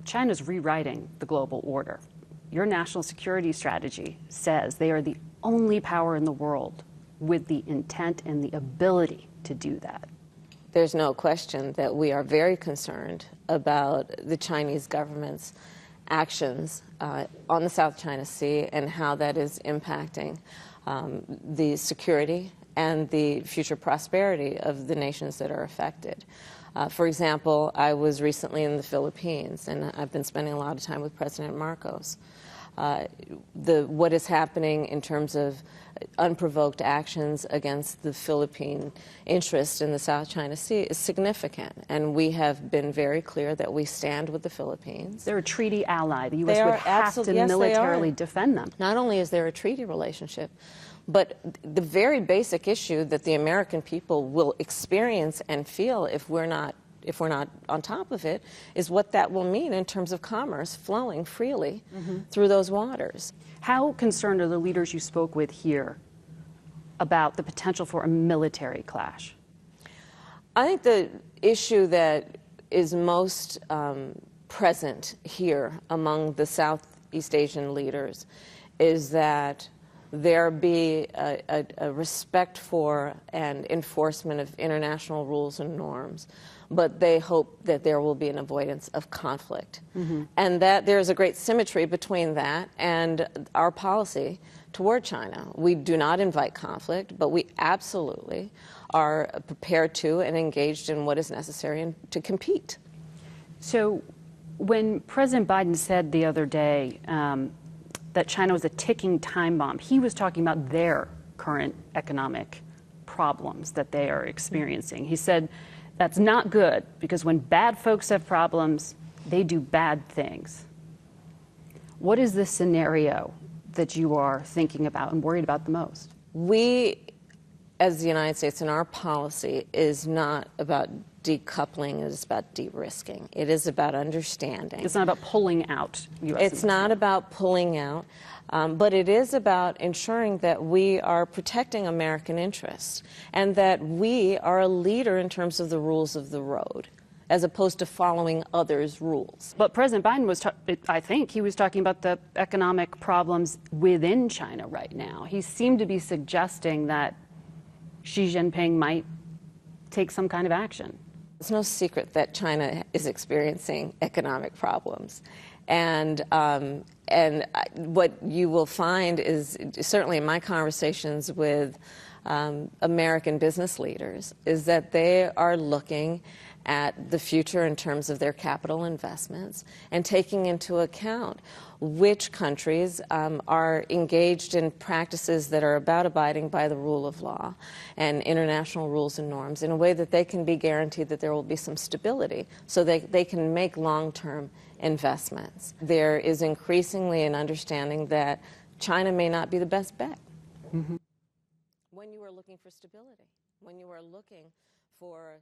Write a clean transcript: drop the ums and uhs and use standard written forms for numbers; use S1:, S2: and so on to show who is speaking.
S1: China's rewriting the global order. Your national security strategy says they are the only power in the world with the intent and the ability to do that.
S2: There's no question that we are very concerned about the Chinese government's actions on the South China Sea and how that is impacting the security and the future prosperity of the nations that are affected. For example, I was recently in the Philippines, and I've been spending a lot of time with President Marcos. What is happening in terms of unprovoked actions against the Philippine interest in the South China Sea is significant, and we have been very clear that we stand with the Philippines.
S1: They're a treaty ally. The U.S. would have to militarily defend them.
S2: Not only is there a treaty relationship, but the very basic issue that the American people will experience and feel if we're not on top of it is what that will mean in terms of commerce flowing freely through those waters.
S1: How concerned are the leaders you spoke with here about the potential for a military clash?
S2: I think the issue that is most present here among the Southeast Asian leaders is that there be a respect for and enforcement of international rules and norms, but they hope that there will be an avoidance of conflict. And that there's a great symmetry between that and our policy toward China. We do not invite conflict, but we absolutely are prepared to and engaged in what is necessary to compete.
S1: So when President Biden said the other day that China was a ticking time bomb, he was talking about their current economic problems that they are experiencing. He said that's not good because when bad folks have problems, they do bad things. What is the scenario that you are thinking about and worried about the most?
S2: We, as the United States, and our policy is not about decoupling, it is about de-risking. It is about understanding.
S1: It's not about pulling out U.S.
S2: It's not about pulling out, but it is about ensuring that we are protecting American interests and that we are a leader in terms of the rules of the road, as opposed to following others' rules.
S1: But President Biden was, I think, he was talking about the economic problems within China right now. He seemed to be suggesting that Xi Jinping might take some kind of action.
S2: It's no secret that China is experiencing economic problems. And what you will find is, certainly in my conversations with American business leaders, is that they are looking at the future in terms of their capital investments and taking into account which countries are engaged in practices that are about abiding by the rule of law and international rules and norms in a way that they can be guaranteed that there will be some stability so they can make long-term investments. There is increasingly an understanding that China may not be the best bet. When you are looking for stability, when you are looking for